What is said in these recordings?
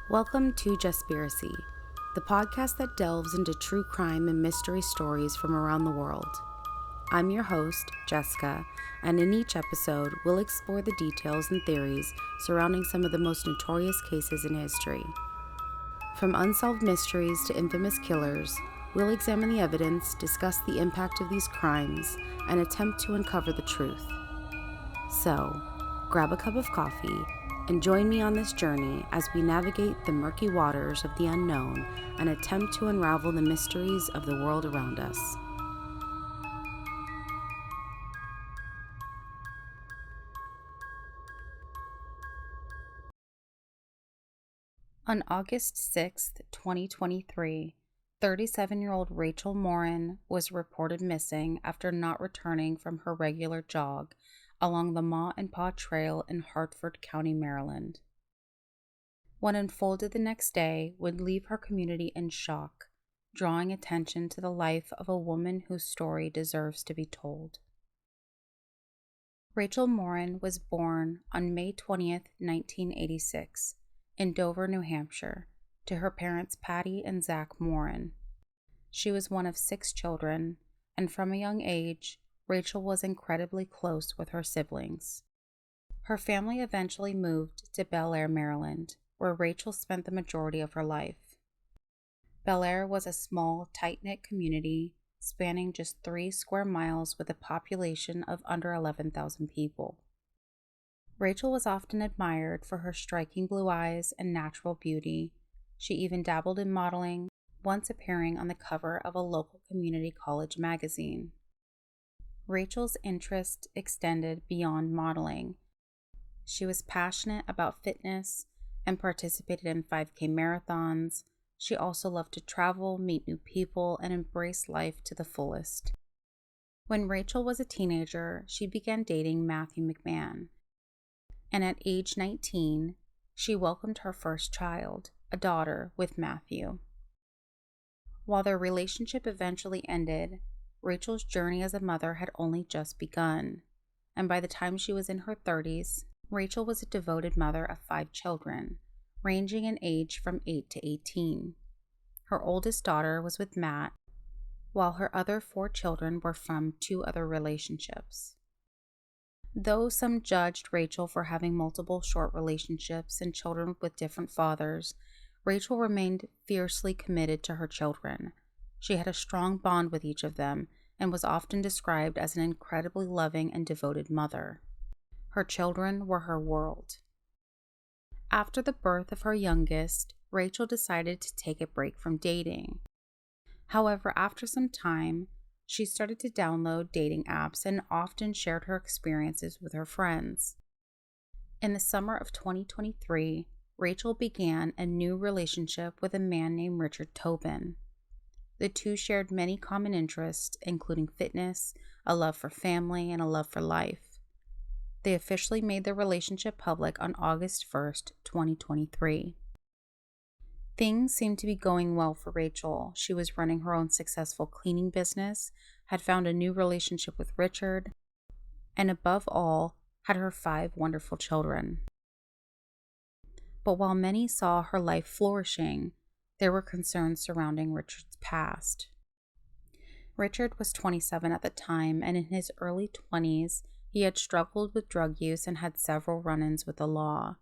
Welcome to Justspiracy, the podcast that delves into true crime and mystery stories from around the world. I'm your host, Jessica, and in each episode, we'll explore the details and theories surrounding some of the most notorious cases in history. From unsolved mysteries to infamous killers, we'll examine the evidence, discuss the impact of these crimes, and attempt to uncover the truth. So, grab a cup of coffee and join me on this journey as we navigate the murky waters of the unknown and attempt to unravel the mysteries of the world around us. On August 6th, 2023, 37-year-old Rachel Morin was reported missing after not returning from her regular jog along the Ma and Pa Trail in Hartford County, Maryland. What unfolded the next day would leave her community in shock, drawing attention to the life of a woman whose story deserves to be told. Rachel Morin was born on May 20th, 1986, in Dover, New Hampshire, to her parents Patty and Zach Morin. She was one of 6 children, and from a young age, Rachel was incredibly close with her siblings. Her family eventually moved to Bel Air, Maryland, where Rachel spent the majority of her life. Bel Air was a small, tight-knit community spanning just 3 square miles with a population of under 11,000 people. Rachel was often admired for her striking blue eyes and natural beauty. She even dabbled in modeling, once appearing on the cover of a local community college magazine. Rachel's interest extended beyond modeling. She was passionate about fitness and participated in 5K marathons. She also loved to travel, meet new people, and embrace life to the fullest. When Rachel was a teenager, she began dating Matthew McMahon, and at age 19, she welcomed her first child, a daughter, with Matthew. While their relationship eventually ended, Rachel's journey as a mother had only just begun, and by the time she was in her 30s, Rachel was a devoted mother of 5 children, ranging in age from 8 to 18. Her oldest daughter was with Matt, while her other 4 children were from 2 other relationships. Though some judged Rachel for having multiple short relationships and children with different fathers, Rachel remained fiercely committed to her children. She had a strong bond with each of them and was often described as an incredibly loving and devoted mother. Her children were her world. After the birth of her youngest, Rachel decided to take a break from dating. However, after some time, she started to download dating apps and often shared her experiences with her friends. In the summer of 2023, Rachel began a new relationship with a man named Richard Tobin. The two shared many common interests, including fitness, a love for family, and a love for life. They officially made their relationship public on August 1st, 2023. Things seemed to be going well for Rachel. She was running her own successful cleaning business, had found a new relationship with Richard, and above all, had her 5 wonderful children. But while many saw her life flourishing, there were concerns surrounding Richard's past. Richard was 27 at the time, and in his early 20s, he had struggled with drug use and had several run-ins with the law.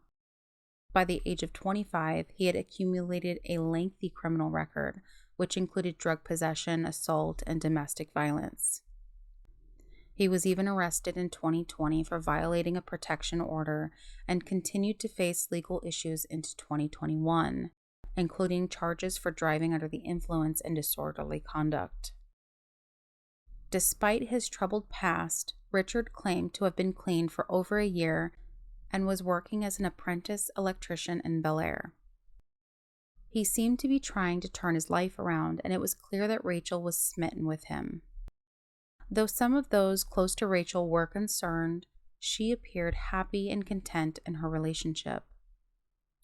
By the age of 25, he had accumulated a lengthy criminal record, which included drug possession, assault, and domestic violence. He was even arrested in 2020 for violating a protection order and continued to face legal issues into 2021. Including charges for driving under the influence and disorderly conduct. Despite his troubled past, Richard claimed to have been clean for over a year and was working as an apprentice electrician in Bel Air. He seemed to be trying to turn his life around, and it was clear that Rachel was smitten with him. Though some of those close to Rachel were concerned, she appeared happy and content in her relationship.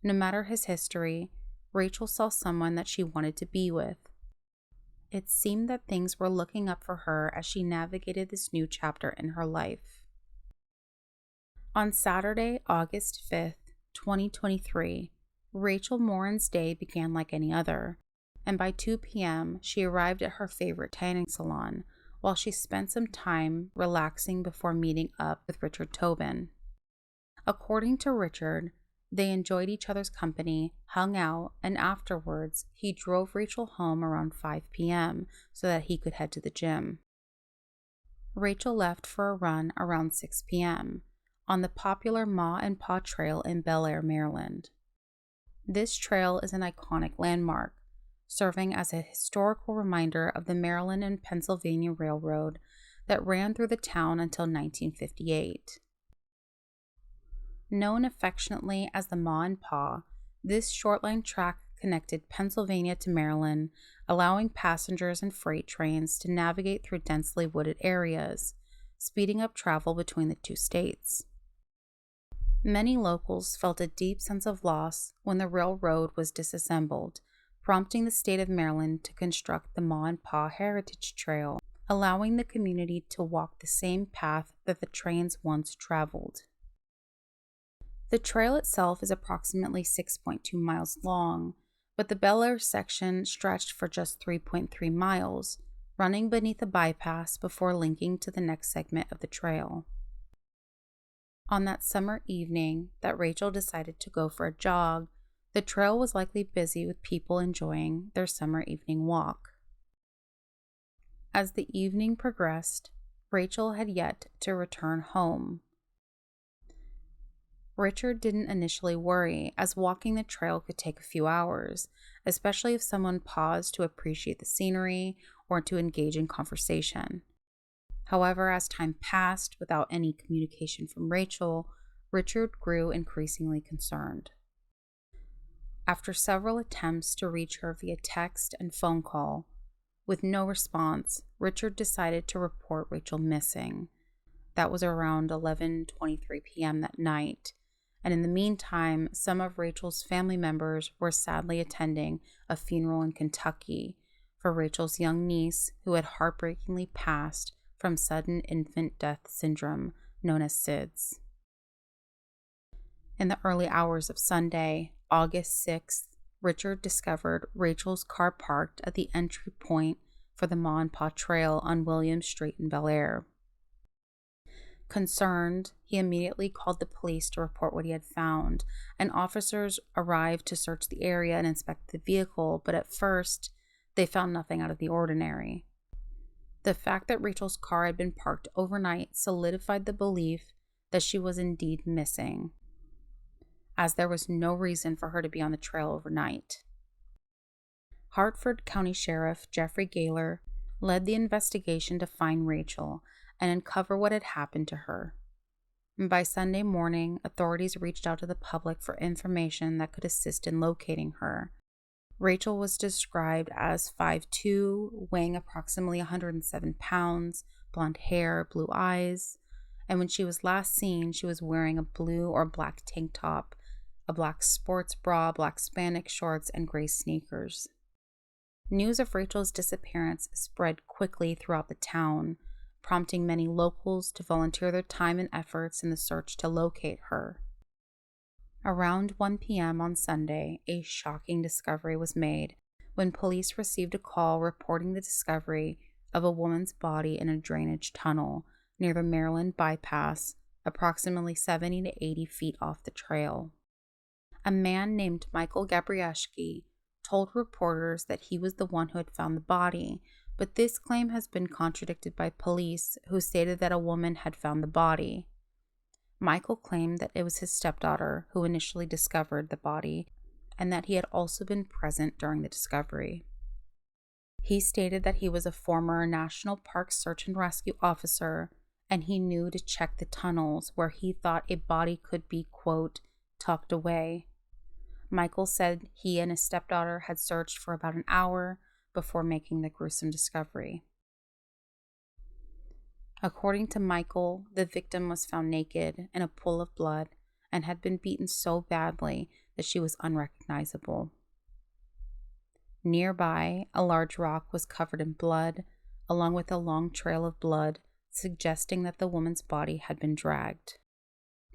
No matter his history, Rachel saw someone that she wanted to be with. It seemed that things were looking up for her as she navigated this new chapter in her life. On Saturday, August 5th, 2023, Rachel Morin's day began like any other, and by 2 p.m., she arrived at her favorite tanning salon while she spent some time relaxing before meeting up with Richard Tobin. According to Richard, they enjoyed each other's company, hung out, and afterwards, he drove Rachel home around 5 p.m. so that he could head to the gym. Rachel left for a run around 6 p.m. on the popular Ma and Pa Trail in Bel Air, Maryland. This trail is an iconic landmark, serving as a historical reminder of the Maryland and Pennsylvania Railroad that ran through the town until 1958. Known affectionately as the Ma and Pa, this short-line track connected Pennsylvania to Maryland, allowing passengers and freight trains to navigate through densely wooded areas, speeding up travel between the two states. Many locals felt a deep sense of loss when the railroad was disassembled, prompting the state of Maryland to construct the Ma and Pa Heritage Trail, allowing the community to walk the same path that the trains once traveled. The trail itself is approximately 6.2 miles long, but the Bel Air section stretched for just 3.3 miles, running beneath a bypass before linking to the next segment of the trail. On that summer evening that Rachel decided to go for a jog, the trail was likely busy with people enjoying their summer evening walk. As the evening progressed, Rachel had yet to return home. Richard didn't initially worry, as walking the trail could take a few hours, especially if someone paused to appreciate the scenery or to engage in conversation. However, as time passed without any communication from Rachel, Richard grew increasingly concerned. After several attempts to reach her via text and phone call, with no response, Richard decided to report Rachel missing. That was around 11:23 p.m. that night, and in the meantime, some of Rachel's family members were sadly attending a funeral in Kentucky for Rachel's young niece who had heartbreakingly passed from sudden infant death syndrome known as SIDS. In the early hours of Sunday, August 6th, Richard discovered Rachel's car parked at the entry point for the Ma and Pa Trail on William Street in Bel Air. Concerned, he immediately called the police to report what he had found, and officers arrived to search the area and inspect the vehicle, but at first, they found nothing out of the ordinary. The fact that Rachel's car had been parked overnight solidified the belief that she was indeed missing, as there was no reason for her to be on the trail overnight. Hartford County Sheriff Jeffrey Gaylor led the investigation to find Rachel and uncover what had happened to her. By Sunday morning, authorities reached out to the public for information that could assist in locating her. Rachel was described as 5'2", weighing approximately 107 pounds, blonde hair, blue eyes, and when she was last seen, she was wearing a blue or black tank top, a black sports bra, black spandex shorts, and gray sneakers. News of Rachel's disappearance spread quickly throughout the town, prompting many locals to volunteer their time and efforts in the search to locate her. Around 1 p.m. on Sunday, a shocking discovery was made when police received a call reporting the discovery of a woman's body in a drainage tunnel near the Maryland bypass, approximately 70 to 80 feet off the trail. A man named Michael Gabrielski told reporters that he was the one who had found the body, but this claim has been contradicted by police, who stated that a woman had found the body. Michael claimed that it was his stepdaughter who initially discovered the body, and that he had also been present during the discovery. He stated that he was a former National Park Search and Rescue officer, and he knew to check the tunnels where he thought a body could be, quote, tucked away. Michael said he and his stepdaughter had searched for about an hour before making the gruesome discovery. According to Michael, the victim was found naked in a pool of blood and had been beaten so badly that she was unrecognizable. Nearby, a large rock was covered in blood, along with a long trail of blood, suggesting that the woman's body had been dragged.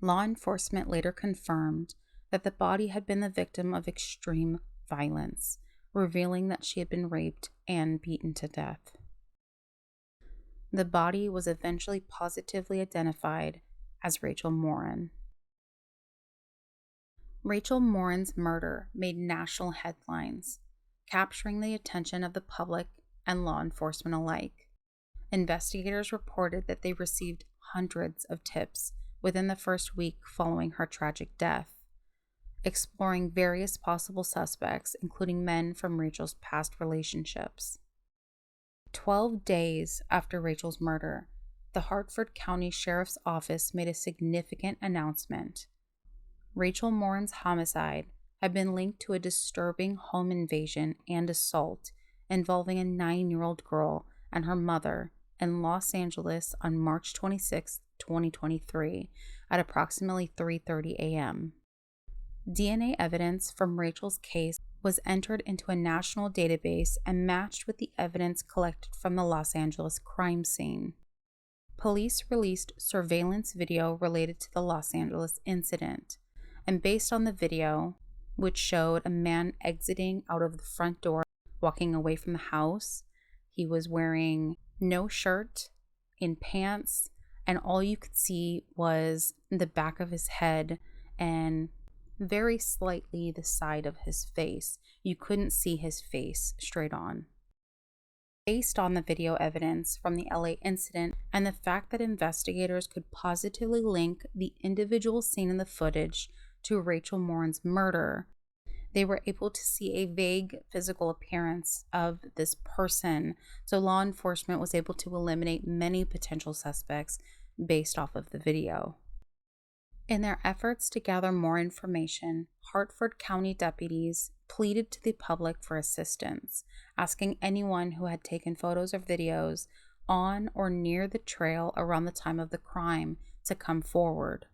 Law enforcement later confirmed that the body had been the victim of extreme violence, revealing that she had been raped and beaten to death. The body was eventually positively identified as Rachel Morin. Rachel Morin's murder made national headlines, capturing the attention of the public and law enforcement alike. Investigators reported that they received hundreds of tips within the first week following her tragic death, exploring various possible suspects, including men from Rachel's past relationships. 12 days after Rachel's murder, the Hartford County Sheriff's Office made a significant announcement. Rachel Morin's homicide had been linked to a disturbing home invasion and assault involving a 9-year-old girl and her mother in Los Angeles on March 26, 2023, at approximately 3:30 a.m. DNA evidence from Rachel's case was entered into a national database and matched with the evidence collected from the Los Angeles crime scene. Police released surveillance video related to the Los Angeles incident, and based on the video, which showed a man exiting out of the front door, walking away from the house, he was wearing no shirt, in pants, and all you could see was the back of his head and very slightly the side of his face. You couldn't see his face straight on. Based on the video evidence from the LA incident and the fact that investigators could positively link the individual seen in the footage to Rachel Morin's murder, they were able to see a vague physical appearance of this person, so law enforcement was able to eliminate many potential suspects based off of the video. In their efforts to gather more information, Hartford County deputies pleaded to the public for assistance, asking anyone who had taken photos or videos on or near the trail around the time of the crime to come forward.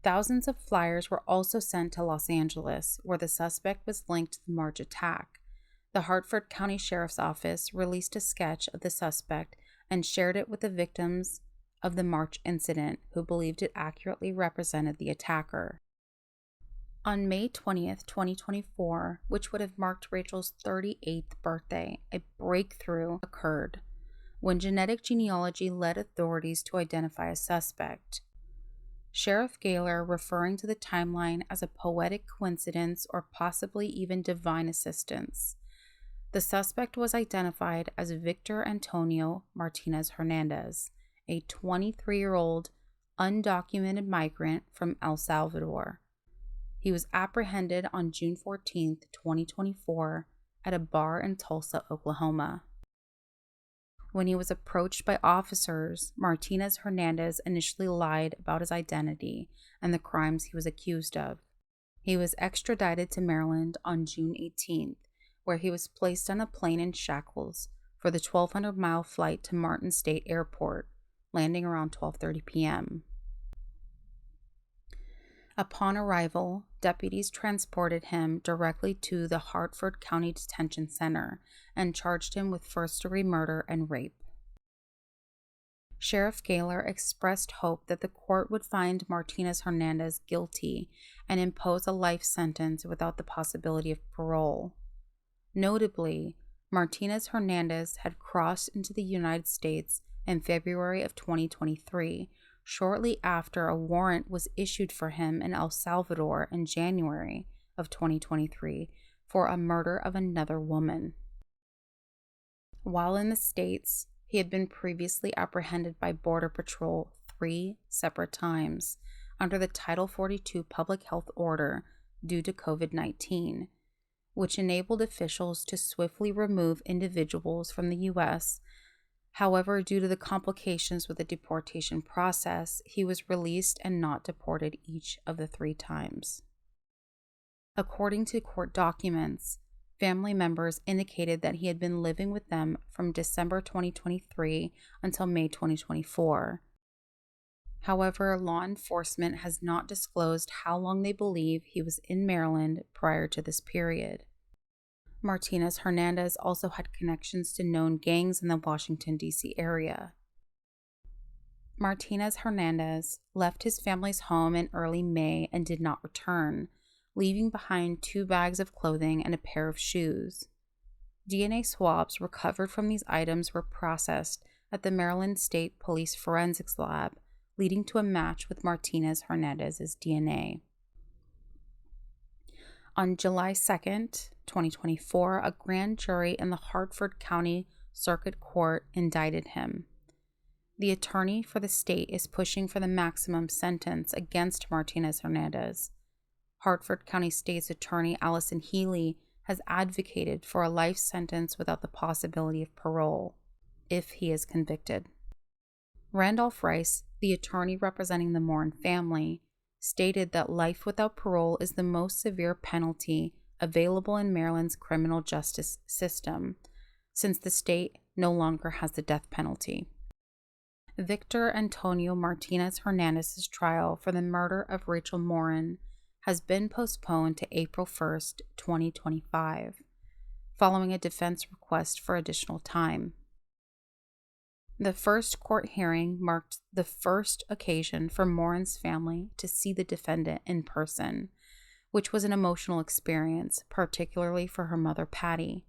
Thousands of flyers were also sent to Los Angeles, where the suspect was linked to the March attack. The Hartford County Sheriff's Office released a sketch of the suspect and shared it with the victims of the March incident, who believed it accurately represented the attacker. On May 20th, 2024, which would have marked Rachel's 38th birthday, a breakthrough occurred when genetic genealogy led authorities to identify a suspect. Sheriff Gaylor, referring to the timeline as a poetic coincidence or possibly even divine assistance. The suspect was identified as Victor Antonio Martinez Hernandez, a 23-year-old undocumented migrant from El Salvador. He was apprehended on June 14, 2024, at a bar in Tulsa, Oklahoma. When he was approached by officers, Martinez Hernandez initially lied about his identity and the crimes he was accused of. He was extradited to Maryland on June 18th, where he was placed on a plane in shackles for the 1,200-mile flight to Martin State Airport, landing around 12:30 p.m. Upon arrival, deputies transported him directly to the Hartford County Detention Center and charged him with first-degree murder and rape. Sheriff Gaylor expressed hope that the court would find Martinez Hernandez guilty and impose a life sentence without the possibility of parole. Notably, Martinez Hernandez had crossed into the United States in February of 2023, shortly after a warrant was issued for him in El Salvador in January of 2023 for a murder of another woman. While in the States, he had been previously apprehended by Border Patrol 3 separate times under the Title 42 Public Health Order due to COVID-19, which enabled officials to swiftly remove individuals from the U.S. However, due to the complications with the deportation process, he was released and not deported each of the 3 times. According to court documents, family members indicated that he had been living with them from December 2023 until May 2024. However, law enforcement has not disclosed how long they believe he was in Maryland prior to this period. Martinez Hernandez also had connections to known gangs in the Washington, D.C. area. Martinez Hernandez left his family's home in early May and did not return, leaving behind 2 bags of clothing and a pair of shoes. DNA swabs recovered from these items were processed at the Maryland State Police Forensics Lab, leading to a match with Martinez Hernandez's DNA. On July 2nd, 2024, a grand jury in the Hartford County Circuit Court indicted him. The attorney for the state is pushing for the maximum sentence against Martinez Hernandez. Hartford County State's Attorney Allison Healy has advocated for a life sentence without the possibility of parole, if he is convicted. Randolph Rice, the attorney representing the Morin family, stated that life without parole is the most severe penalty available in Maryland's criminal justice system, since the state no longer has the death penalty. Victor Antonio Martinez Hernandez's trial for the murder of Rachel Morin has been postponed to April 1st, 2025, following a defense request for additional time. The first court hearing marked the first occasion for Morin's family to see the defendant in person, which was an emotional experience, particularly for her mother, Patty.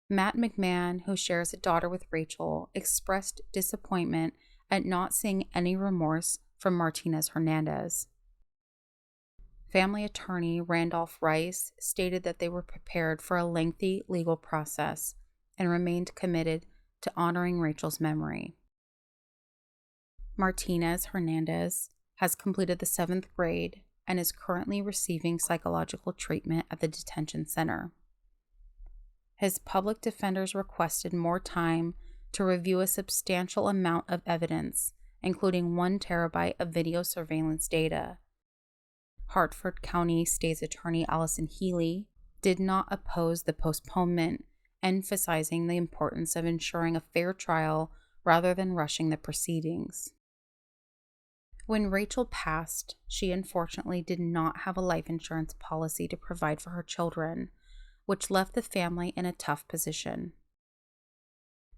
Matt McMahon, who shares a daughter with Rachel, expressed disappointment at not seeing any remorse from Martinez Hernandez. Family attorney Randolph Rice stated that they were prepared for a lengthy legal process and remained committed to honoring Rachel's memory. Martinez Hernandez has completed the 7th grade and is currently receiving psychological treatment at the detention center. His public defenders requested more time to review a substantial amount of evidence, including 1 terabyte of video surveillance data. Hartford County State's Attorney Allison Healy did not oppose the postponement, emphasizing the importance of ensuring a fair trial rather than rushing the proceedings. When Rachel passed, she unfortunately did not have a life insurance policy to provide for her children, which left the family in a tough position.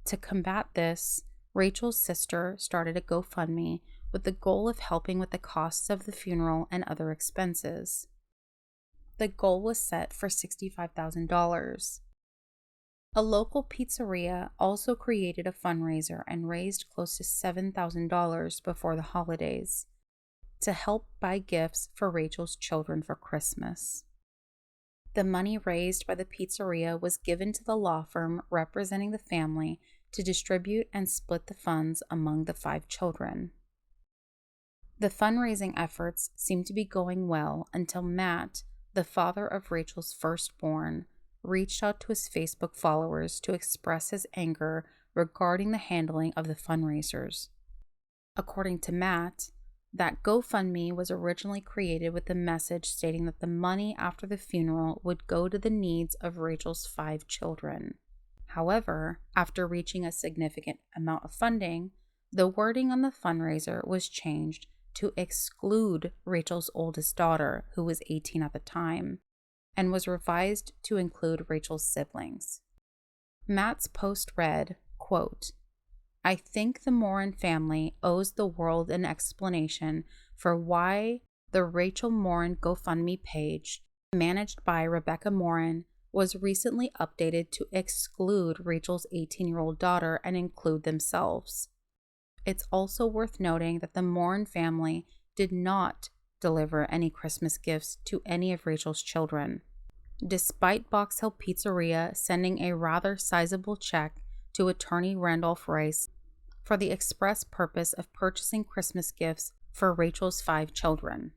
To combat this, Rachel's sister started a GoFundMe with the goal of helping with the costs of the funeral and other expenses. The goal was set for $65,000. A local pizzeria also created a fundraiser and raised close to $7,000 before the holidays to help buy gifts for Rachel's children for Christmas. The money raised by the pizzeria was given to the law firm representing the family to distribute and split the funds among the 5 children. The fundraising efforts seemed to be going well until Matt, the father of Rachel's firstborn, reached out to his Facebook followers to express his anger regarding the handling of the fundraisers. According to Matt, that GoFundMe was originally created with the message stating that the money after the funeral would go to the needs of Rachel's 5 children. However, after reaching a significant amount of funding, the wording on the fundraiser was changed to exclude Rachel's oldest daughter, who was 18 at the time, and was revised to include Rachel's siblings. Matt's post read, quote, "I think the Morin family owes the world an explanation for why the Rachel Morin GoFundMe page, managed by Rebecca Morin, was recently updated to exclude Rachel's 18-year-old daughter and include themselves. It's also worth noting that the Morin family did not deliver any Christmas gifts to any of Rachel's children, despite Box Hill Pizzeria sending a rather sizable check to attorney Randolph Rice for the express purpose of purchasing Christmas gifts for Rachel's 5 children.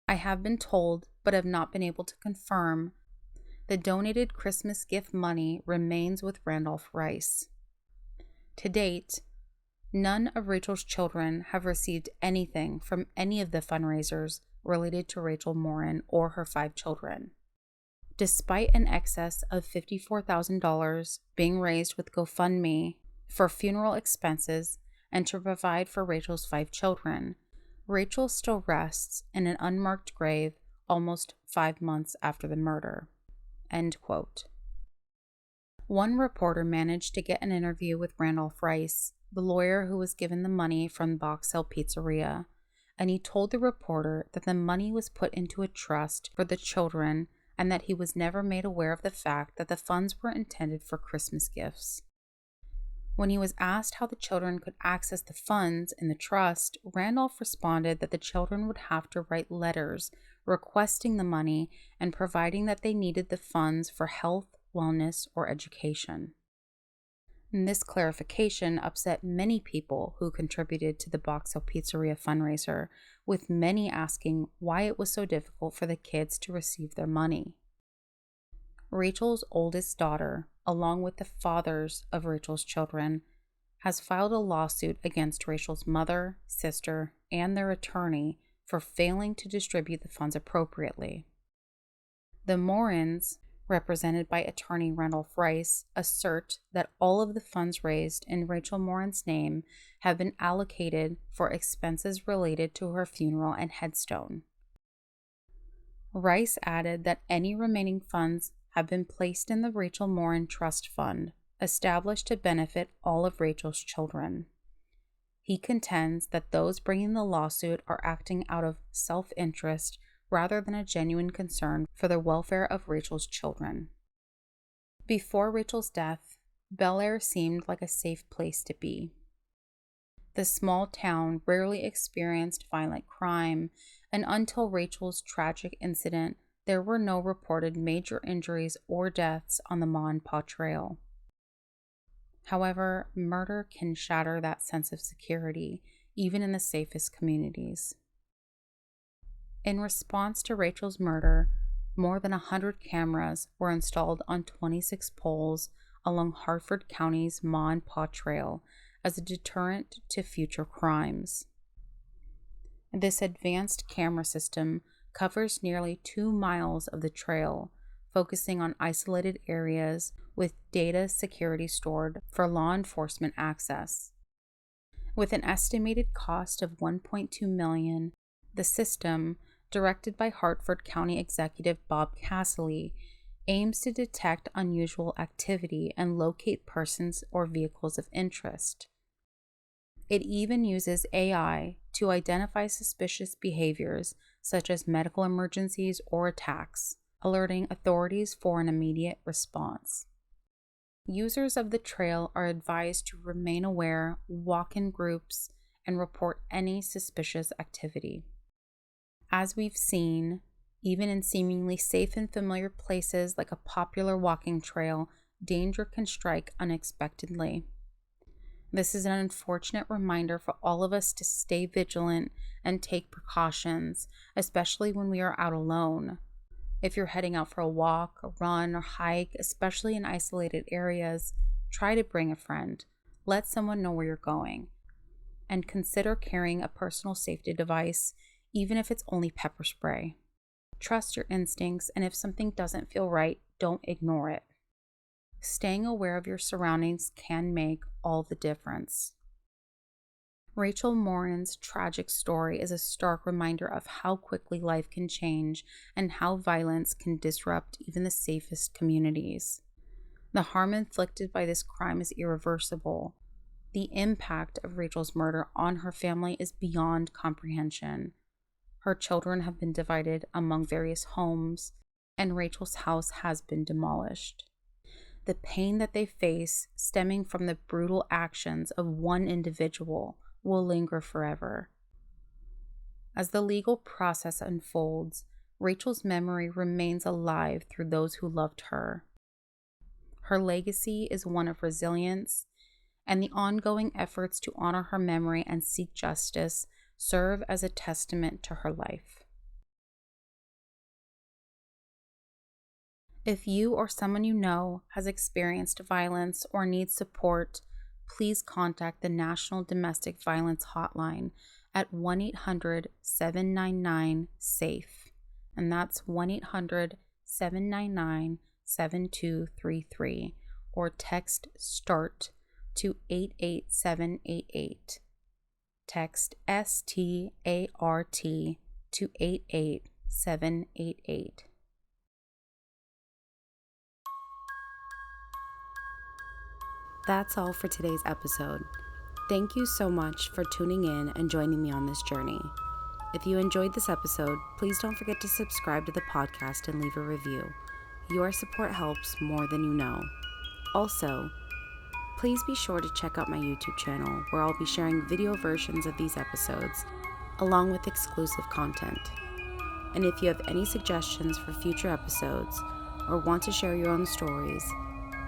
I have been told, but have not been able to confirm, the donated Christmas gift money remains with Randolph Rice. To date, none of Rachel's children have received anything from any of the fundraisers related to Rachel Morin or her 5 children. Despite an excess of $54,000 being raised with GoFundMe for funeral expenses and to provide for Rachel's 5 children, Rachel still rests in an unmarked grave almost 5 months after the murder." End quote. One reporter managed to get an interview with Randolph Rice, the lawyer who was given the money from Box Hill Pizzeria, and he told the reporter that the money was put into a trust for the children and that he was never made aware of the fact that the funds were intended for Christmas gifts. When he was asked how the children could access the funds in the trust, Randolph responded that the children would have to write letters requesting the money and providing that they needed the funds for health, wellness, or education. And this clarification upset many people who contributed to the Box Hill Pizzeria fundraiser, with many asking why it was so difficult for the kids to receive their money. Rachel's oldest daughter, along with the fathers of Rachel's children, has filed a lawsuit against Rachel's mother, sister, and their attorney for failing to distribute the funds appropriately. The Morins, represented by attorney Randolph Rice, assert that all of the funds raised in Rachel Morin's name have been allocated for expenses related to her funeral and headstone. Rice added that any remaining funds have been placed in the Rachel Morin Trust Fund, established to benefit all of Rachel's children. He contends that those bringing the lawsuit are acting out of self-interest rather than a genuine concern for the welfare of Rachel's children. Before Rachel's death, Bel Air seemed like a safe place to be. The small town rarely experienced violent crime, and until Rachel's tragic incident, there were no reported major injuries or deaths on the Ma and Pa Trail. However, murder can shatter that sense of security, even in the safest communities. In response to Rachel's murder, more than 100 cameras were installed on 26 poles along Hartford County's Ma and Pa Trail as a deterrent to future crimes. This advanced camera system covers nearly 2 miles of the trail, focusing on isolated areas with data security stored for law enforcement access. With an estimated cost of $1.2 million, the system, directed by Hartford County Executive Bob Cassilly, aims to detect unusual activity and locate persons or vehicles of interest. It even uses AI to identify suspicious behaviors such as medical emergencies or attacks, alerting authorities for an immediate response. Users of the trail are advised to remain aware, walk in groups, and report any suspicious activity. As we've seen, even in seemingly safe and familiar places like a popular walking trail, danger can strike unexpectedly. This is an unfortunate reminder for all of us to stay vigilant and take precautions, especially when we are out alone. If you're heading out for a walk, a run, or hike, especially in isolated areas, try to bring a friend. Let someone know where you're going. And consider carrying a personal safety device, even if it's only pepper spray. Trust your instincts, and if something doesn't feel right, don't ignore it. Staying aware of your surroundings can make all the difference. Rachel Morin's tragic story is a stark reminder of how quickly life can change and how violence can disrupt even the safest communities. The harm inflicted by this crime is irreversible. The impact of Rachel's murder on her family is beyond comprehension. Her children have been divided among various homes, and Rachel's house has been demolished. The pain that they face, stemming from the brutal actions of one individual, will linger forever. As the legal process unfolds, Rachel's memory remains alive through those who loved her. Her legacy is one of resilience, and the ongoing efforts to honor her memory and seek justice serve as a testament to her life. If you or someone you know has experienced violence or needs support, please contact the National Domestic Violence Hotline at 1-800-799-SAFE, and that's 1-800-799-7233, or text START to 88788. Text START to 88788. That's all for today's episode. Thank you so much for tuning in and joining me on this journey. If you enjoyed this episode, please don't forget to subscribe to the podcast and leave a review. Your support helps more than you know. Also, please be sure to check out my YouTube channel, where I'll be sharing video versions of these episodes, along with exclusive content. And if you have any suggestions for future episodes, or want to share your own stories,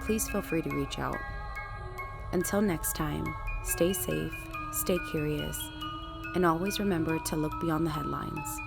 please feel free to reach out. Until next time, stay safe, stay curious, and always remember to look beyond the headlines.